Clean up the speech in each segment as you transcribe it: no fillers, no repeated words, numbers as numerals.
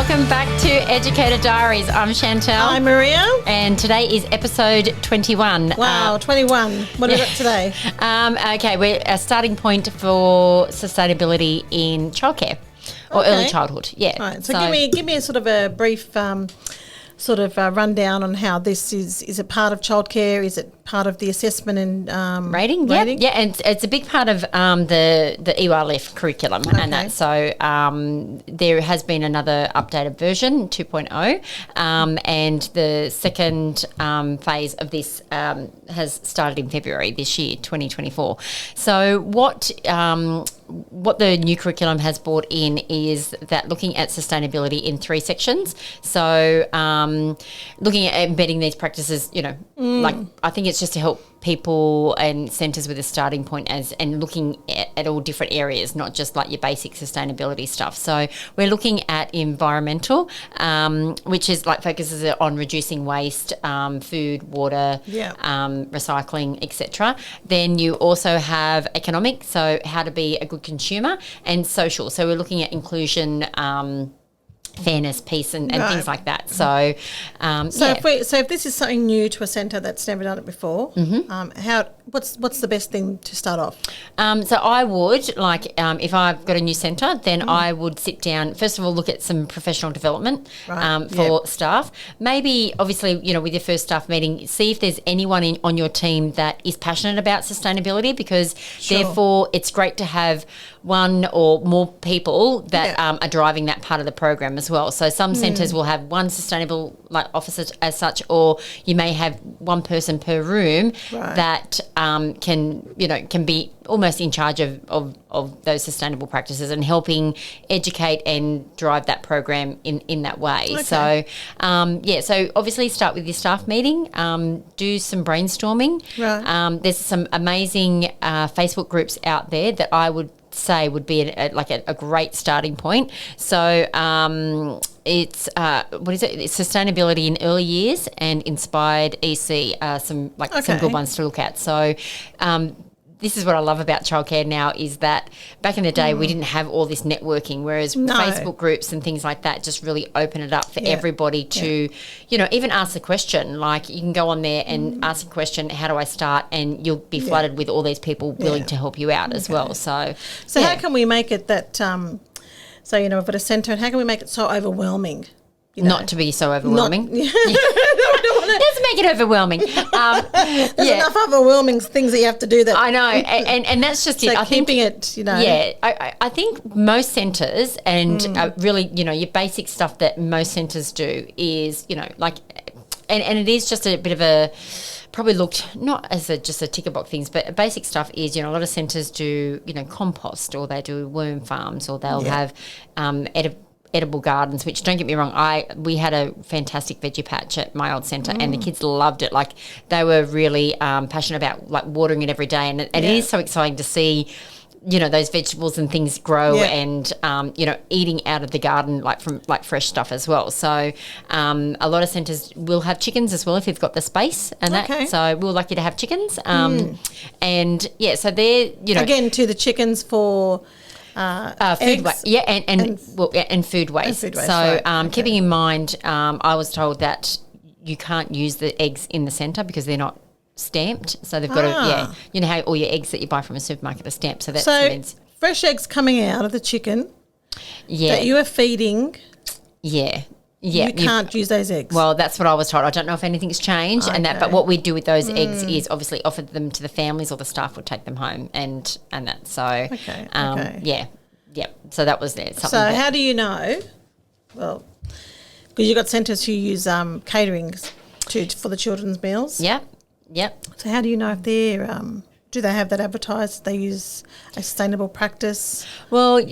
Welcome back to Educator Diaries. I'm Chantel. I'm Maria. And today is episode 21. Wow, 21. What have we got today? Okay, we're a starting point for sustainability in childcare or early childhood. Yeah. Right. So give me a sort of a brief rundown on how this is it part of childcare? Is it part of the assessment and rating? Yeah, and it's a big part of the EYLF curriculum, and that. So there has been another updated version, 2.0, and the second phase of this has started in February this year, 2024. So what the new curriculum has brought in is that looking at sustainability in 3 sections. So looking at embedding these practices, like I think it's just to help people and centres with a starting point and looking at all different areas, not just like your basic sustainability stuff. So we're looking at environmental, which is like focuses on reducing waste, food, water, recycling, etc. Then you also have economic, so how to be a good consumer, and social. So we're looking at inclusion, fairness, peace, and things like that. So, if this is something new to a centre that's never done it before, what's the best thing to start off? So I would if I've got a new centre, then I would sit down. First of all, look at some professional development for staff. Maybe, obviously, with your first staff meeting, see if there's anyone on your team that is passionate about sustainability, because therefore it's great to have one or more people that are driving that part of the program as well. So some centres will have one sustainable officer as such, or you may have one person per room that can be almost in charge of those sustainable practices and helping educate and drive that program in that way. Okay. So obviously start with your staff meeting, do some brainstorming. Right. There's some amazing Facebook groups out there that I would say would be a great starting point. So it's It's sustainability in early years and inspired EC. Some good ones to look at. So this is what I love about childcare now, is that back in the day we didn't have all this networking, whereas Facebook groups and things like that just really open it up for everybody to, even ask the question. Like, you can go on there and ask a question, how do I start? And you'll be flooded with all these people willing to help you out as well. So how can we make it that, if at a centre, how can we make it so overwhelming? Not to be so overwhelming. Let's make it overwhelming. There's enough overwhelming things that you have to do. That I know, and that's just it. I think keeping it, Yeah, I think most centres and really, your basic stuff that most centres do is, and it is just a bit of a, probably looked not as just a ticker box things, but basic stuff is, a lot of centres do, compost, or they do worm farms, or they'll have edible gardens, which, don't get me wrong, we had a fantastic veggie patch at my old centre and the kids loved it. Like, they were really passionate about watering it every day, and it is so exciting to see those vegetables and things grow and eating out of the garden from fresh stuff as well. So a lot of centres will have chickens as well if you've got the space and that. So we're lucky to have chickens. And so they're again, to the chickens for food waste, and food waste. So keeping in mind, I was told that you can't use the eggs in the centre because they're not stamped. So they've got to, how all your eggs that you buy from a supermarket are stamped. So that means fresh eggs coming out of the chicken that you are feeding. Yeah. You can't use those eggs. Well, that's what I was told. I don't know if anything's changed but what we do with those eggs is obviously offer them to the families, or the staff would take them home and that. So so that was there. So how do you know? Well, because you've got centres who use catering for the children's meals. Yep. So how do you know if they're do they have that advertised? They use a sustainable practice? Well,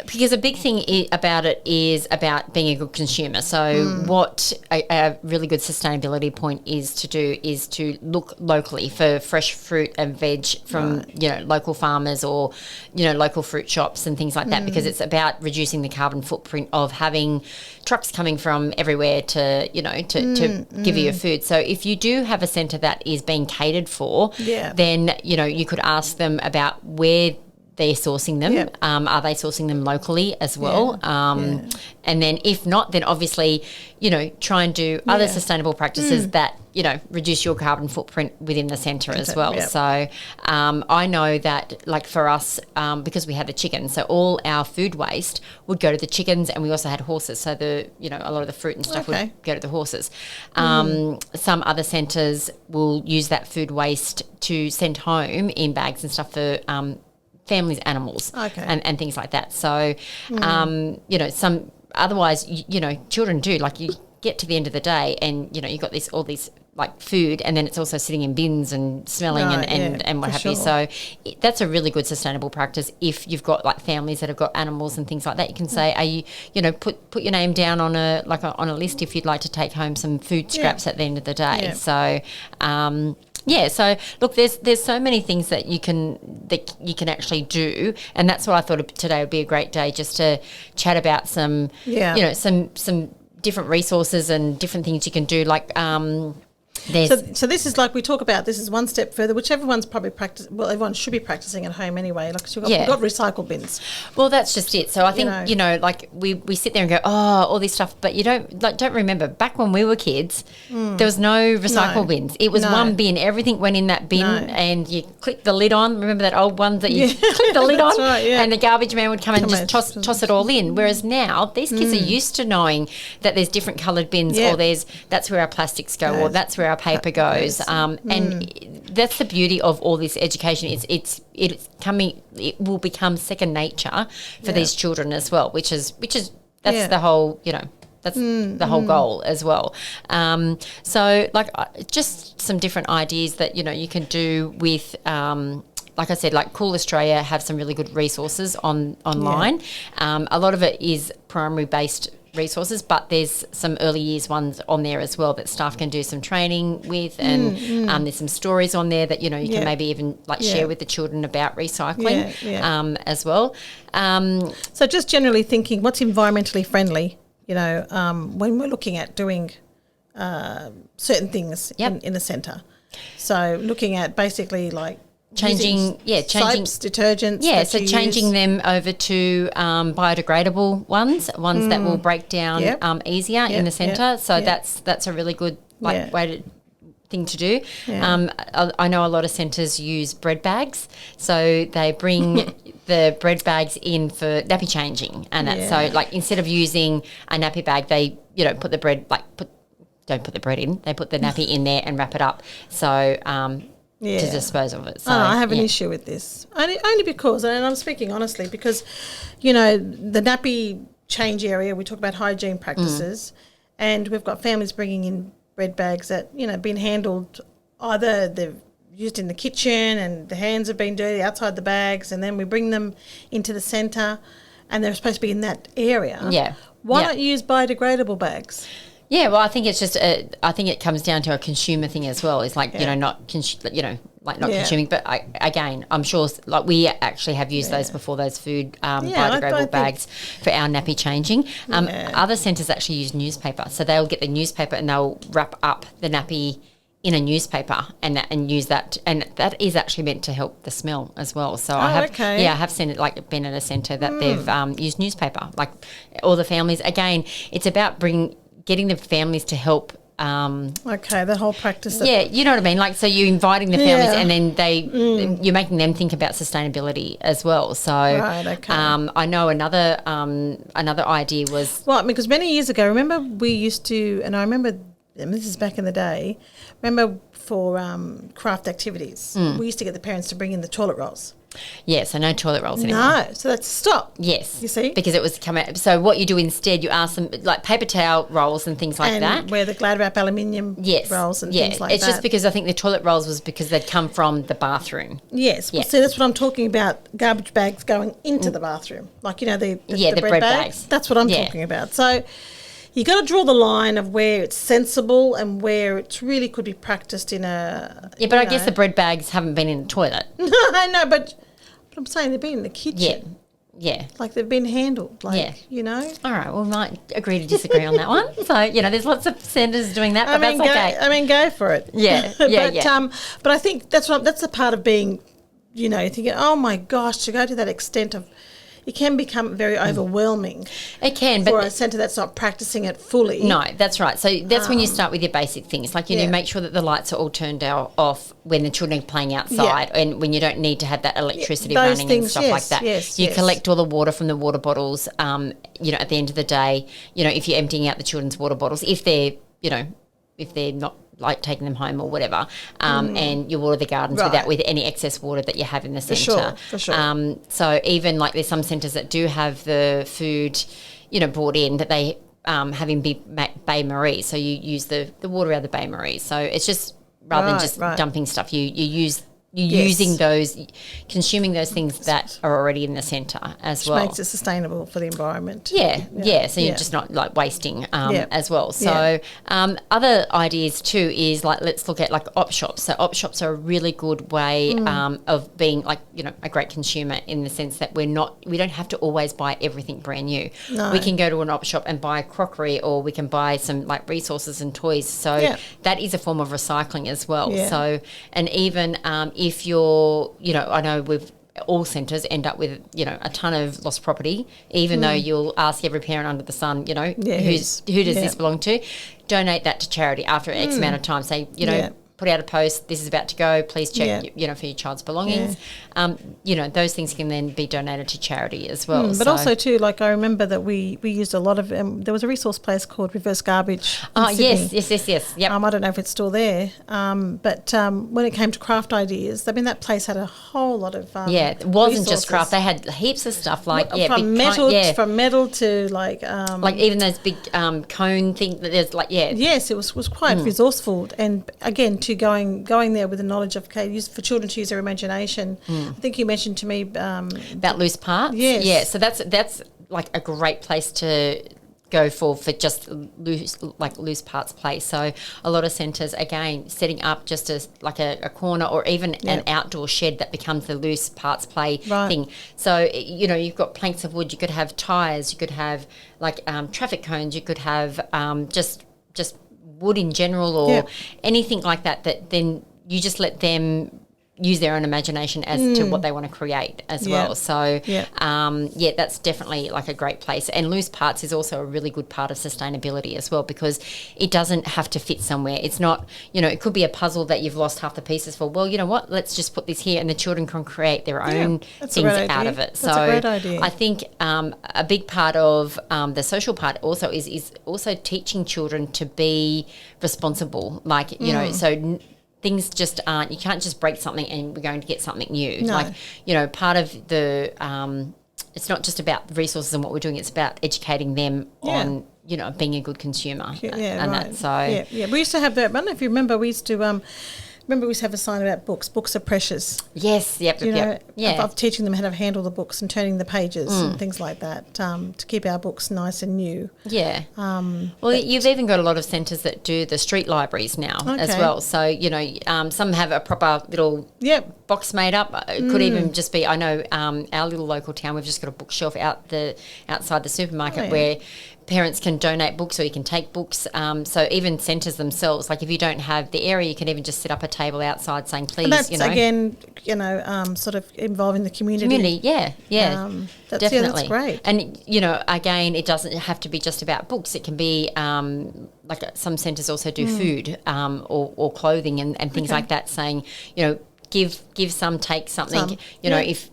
because a big thing about it is about being a good consumer. So what a really good sustainability point is to do is to look locally for fresh fruit and veg from, local farmers or, local fruit shops and things like that, because it's about reducing the carbon footprint of having trucks coming from everywhere to give you your food. So if you do have a centre that is being catered for, then, you could ask them about where they're sourcing them. Yep. Are they sourcing them locally as well? And then if not, then obviously, try and do other sustainable practices that, reduce your carbon footprint within the centre as well. Yep. So I know that, like for us, because we had the chickens, so all our food waste would go to the chickens, and we also had horses. So a lot of the fruit and stuff would go to the horses. Some other centres will use that food waste to send home in bags and stuff for families' animals and things like that. So, some otherwise, children do, like, you get to the end of the day and, you've got all these like food, and then it's also sitting in bins and smelling and what have you. So that's a really good sustainable practice. If you've got like families that have got animals and things like that, you can say, are you, put your name down on a list if you'd like to take home some food scraps at the end of the day. Yeah. So, so look, there's so many things that you can actually do, and that's what I thought today would be a great day, just to chat about some some different resources and different things you can do, like So this is like we talk about, this is one step further, which everyone's probably everyone should be practicing at home anyway. Like, so we've got recycle bins. Well, that's just it. So I think, like we sit there and go, oh, all this stuff, but you don't remember back when we were kids, there was no recycle bins. It was one bin. Everything went in that bin and you click the lid on. Remember that old one that you click the lid on, right, and the garbage man would come and just toss it all in. Whereas now these kids are used to knowing that there's different coloured bins, or that's where our plastics go, or that's where our paper goes, and that's the beauty of all this education. It will become second nature for these children as well, which is that's the whole that's the whole goal as well. So like just some different ideas that you can do with. Like I said, like Cool Australia have some really good resources online. A lot of it is primary based resources, but there's some early years ones on there as well that staff can do some training with, and there's some stories on there that you can maybe even share with the children about recycling as well. So just generally thinking, what's environmentally friendly? When we're looking at doing certain things in a centre. So looking at basically like changing soaps, detergents. So changing them over to biodegradable ones that will break down easier in the centre. So that's a really good thing to do. I know a lot of centres use bread bags, so they bring the bread bags in for nappy changing, and that's so like instead of using a nappy bag, they put the bread don't put the bread in, they put the nappy in there and wrap it up. So to dispose of it. So, I have an issue with this. Only because, and I'm speaking honestly, because, the nappy change area, we talk about hygiene practices, and we've got families bringing in bread bags that, been handled, either they've used in the kitchen and the hands have been dirty outside the bags, and then we bring them into the centre and they're supposed to be in that area. Yeah. Why not use biodegradable bags? Yeah, well, I think it's just I think it comes down to a consumer thing as well. It's like not consuming, but again, I'm sure like we actually have used those before, those food biodegradable bags for our nappy changing. Other centres actually use newspaper, so they'll get the newspaper and they'll wrap up the nappy in a newspaper and use that, and that is actually meant to help the smell as well. So I have seen it, like been at a centre that they've used newspaper, like all the families. Again, it's about getting the families to help. That whole practice. You know what I mean? Like, so you're inviting the families and then you're making them think about sustainability as well. So I know another idea was... Well, because many years ago, remember we used to, and I remember, and this is back in the day, for craft activities, we used to get the parents to bring in the toilet rolls. Yeah, so no toilet rolls anymore. No, so that's stop. Yes. You see? Because it was coming. So what you do instead, you ask them, like paper towel rolls and things like that. And where the Glad Wrap aluminium rolls and things like that. It's just because I think the toilet rolls was because they'd come from the bathroom. Yes. Well, see, that's what I'm talking about, garbage bags going into the bathroom. Like, the bread bags. That's what I'm talking about. So you got to draw the line of where it's sensible and where it really could be practiced in a... Yeah, but I guess the bread bags haven't been in the toilet. No, but I'm saying they've been in the kitchen. Yeah. Like they've been handled, All right, well, we might agree to disagree on that one. So, there's lots of centres doing that, but that's okay. Go for it. Yeah, But I think that's the part of being, you know, you're thinking, oh my gosh, to go to that extent of, it can become very overwhelming. It can, for but a centre that's not practicing it fully. no, that's right. So that's when you start with your basic things, like, you know, make sure that the lights are all turned off when the children are playing outside, and when you don't need to have that electricity running and stuff like that. You collect all the water from the water bottles. You know, at the end of the day, you know, if you're emptying out the children's water bottles, if they're not like taking them home or whatever, and you water the gardens with any excess water that you have in the centre. For sure. So even like there's some centres that do have the food, you know, brought in that they have in Bay Marie. So you use the water out of the Bay Marie. So it's just rather than just dumping stuff, you use. You're using those, consuming those things that are already in the centre as well. Which makes it sustainable for the environment. So you're just not like wasting as well. So other ideas too is like, let's look at like op shops. So op shops are a really good way of being like, you know, a great consumer in the sense that we don't have to always buy everything brand new. No. We can go to an op shop and buy crockery, or we can buy some like resources and toys. So that is a form of recycling as well. Yeah. So, and even if you're, you know, I know all centres end up with, you know, a ton of lost property, even though you'll ask every parent under the sun, you know, who does this belong to? Donate that to charity after X amount of time. Say, you know, put out a post, this is about to go, please check, you know, for your child's belongings. You know, those things can then be donated to charity as well. But also too, like I remember that we used a lot of, there was a resource place called Reverse Garbage in Sydney. Yes. Yep. I don't know if it's still there. But when it came to craft ideas, I mean, that place had a whole lot of it wasn't resources. just craft. They had heaps of stuff like, from metal to like even those big cone things that there's like, Yes, it was quite resourceful. And again, to going there with the knowledge of, for children to use their imagination. I think you mentioned to me about loose parts. Yes. Yeah, so that's like a great place to go for just loose parts play. So a lot of centres, again, setting up just as like a corner or even an outdoor shed that becomes the loose parts play thing. So, you know, you've got planks of wood, you could have tyres, you could have like traffic cones, you could have just wood in general or anything like that then you just let them use their own imagination as to what they want to create as well. So, that's definitely like a great place. And loose parts is also a really good part of sustainability as well, because it doesn't have to fit somewhere. It's not, you know, it could be a puzzle that you've lost half the pieces for. Well, you know what, let's just put this here, and the children can create their own things out of it. That's a great idea. I think a big part of the social part also is also teaching children to be responsible. Like, you know, so things just aren't, you can't just break something and we're going to get something new. No. Like, you know, part of the, it's not just about the resources and what we're doing, it's about educating them on, you know, being a good consumer. That, so. We used to have that, I don't know if you remember, we used to have a sign about books. Books are precious. Yes, of teaching them how to handle the books and turning the pages and things like that, to keep our books nice and new. Yeah. Well, you've even got a lot of centres that do the street libraries now as well. So, you know, some have a proper little box made up. It could even just be, I know our little local town, we've just got a bookshelf outside the supermarket where parents can donate books, or you can take books. So even centres themselves, like if you don't have the area, you can even just set up a table outside saying, please, and that's, you know. again, you know, sort of involving the community. Definitely. That's great. And, you know, again, it doesn't have to be just about books. It can be like some centres also do food or clothing and things like that, saying, you know, give some, take something. You know, if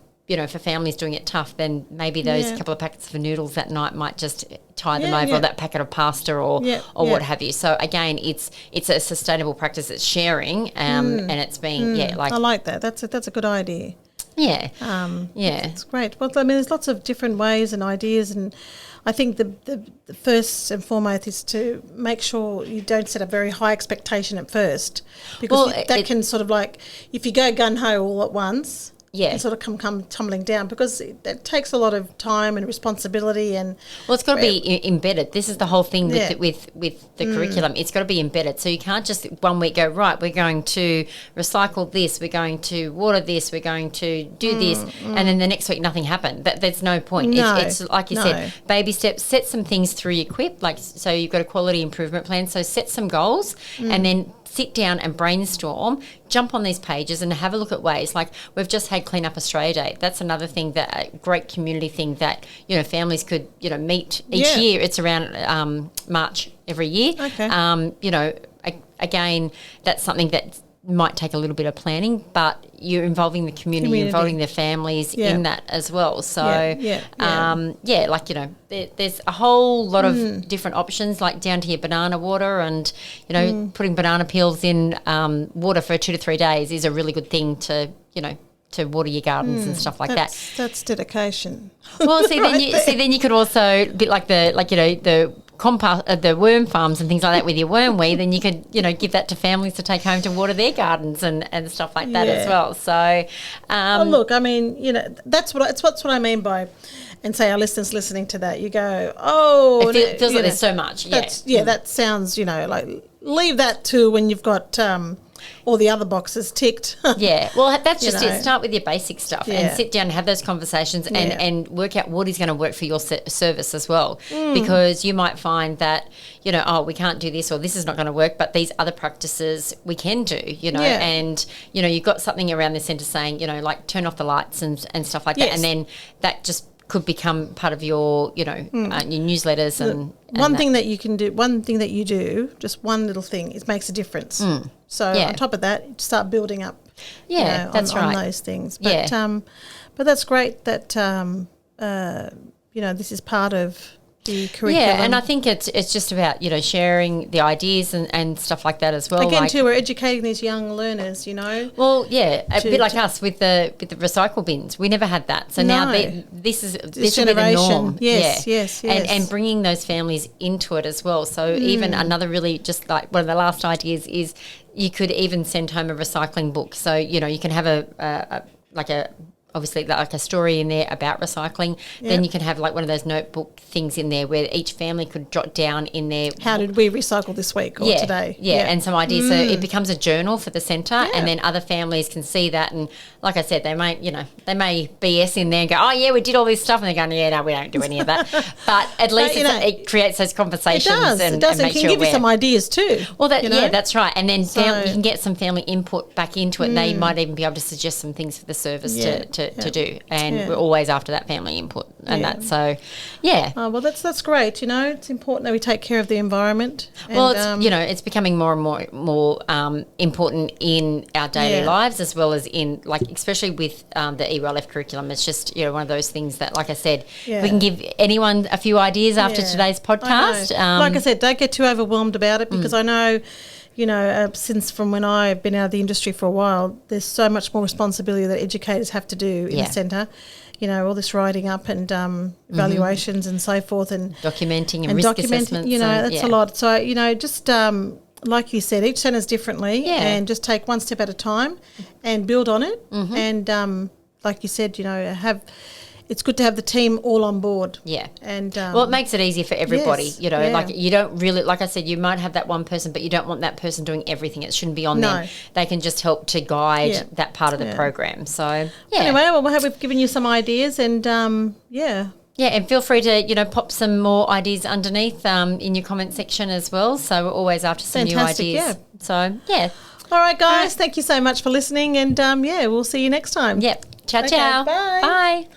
a family's doing it tough, then maybe those couple of packets of noodles that night might just tide them over, or that packet of pasta or what have you. So again, it's a sustainable practice. It's sharing, and it's being like, I like that. That's a good idea. Yeah, it's great. Well, I mean, there's lots of different ways and ideas, and I think the first and foremost is to make sure you don't set a very high expectation at first, because that can sort of like, if you go gun-ho all at once, and sort of come tumbling down, because it takes a lot of time and responsibility. And it's got to be embedded. This is the whole thing with the curriculum. It's got to be embedded. So you can't just 1 week go, right, we're going to recycle this, we're going to water this, we're going to do this, and then the next week nothing happened. There's no point. No, it's like you said, baby steps. Set some things through your QIP, like, so you've got a quality improvement plan. So set some goals and then sit down and brainstorm, jump on these pages and have a look at ways. Like, we've just had Clean Up Australia Day. That's another thing, that a great community thing that, you know, families could, you know, meet each year. It's around March every year. Okay. You know, again, that's something that might take a little bit of planning, but you're involving the community. You're involving the families in that as well. So, like, you know, there's a whole lot of different options, like down to your banana water, and, you know, putting banana peels in water for 2 to 3 days is a really good thing to, you know, to water your gardens and stuff like that. That's dedication. Well, see, then you could also, a bit like you know, the compost, the worm farms and things like that with your wormweed, then you could, you know, give that to families to take home to water their gardens and stuff like that as well. So, look, I mean, you know, that's what I mean by, and say our listeners listening to that, you go, it feels like there's so much. That sounds, you know, like, leave that to when you've got all the other boxes ticked. Well, that's just it. Start with your basic stuff and sit down and have those conversations and work out what is going to work for your service as well. Because you might find that, you know, we can't do this, or this is not going to work, but these other practices we can do, you know, and, you know, you've got something around the centre saying, you know, like turn off the lights and stuff like that. And then that just could become part of your, you know, your newsletters and one thing that you do, just one little thing, it makes a difference. So on top of that, start building up. You know, on those things. But but that's great that you know, this is part of the curriculum. Yeah, and I think it's just about, you know, sharing the ideas and stuff like that as well. Again, too, we're educating these young learners, you know. Well, yeah, a bit like us with the recycle bins. We never had that, so now this will be the norm. Yes. And bringing those families into it as well. So even another really, just like one of the last ideas is, you could even send home a recycling book. So, you know, you can have obviously like a story in there about recycling. Then you can have like one of those notebook things in there where each family could jot down in there, how did we recycle this week or today? And some ideas. So it becomes a journal for the centre, and then other families can see that. And like I said, they may BS in there and go, oh yeah, we did all this stuff, and they're going, yeah, no, we don't do any of that. But at least it creates those conversations. It does. And can give you some ideas too. Well, that's right. And then you can get some family input back into it. And they might even be able to suggest some things for the service to do, and we're always after that family input and that. So, well, that's great. You know, it's important that we take care of the environment. Well, it's, you know, it's becoming more and more important in our daily lives, as well as in, like, especially with the EYLF curriculum. It's just, you know, one of those things that, like I said, we can give anyone a few ideas after today's podcast. Like I said, don't get too overwhelmed about it, because I know, you know, since from when I've been out of the industry for a while, there's so much more responsibility that educators have to do in the centre. You know, all this writing up and evaluations and so forth, and documenting and risk assessments. You know, that's a lot. So, you know, just like you said, each centre's differently, and just take one step at a time and build on it. And like you said, you know, it's good to have the team all on board. Yeah. And well, it makes it easier for everybody, you know, like you don't really, like I said, you might have that one person, but you don't want that person doing everything. It shouldn't be on them. They can just help to guide that part of the program. So, anyway, well, we've given you some ideas, and yeah, and feel free to, you know, pop some more ideas underneath in your comment section as well. So we're always after some new ideas. Yeah. So, All right, guys, thank you so much for listening, and we'll see you next time. Yep. Ciao, ciao. Bye. Bye.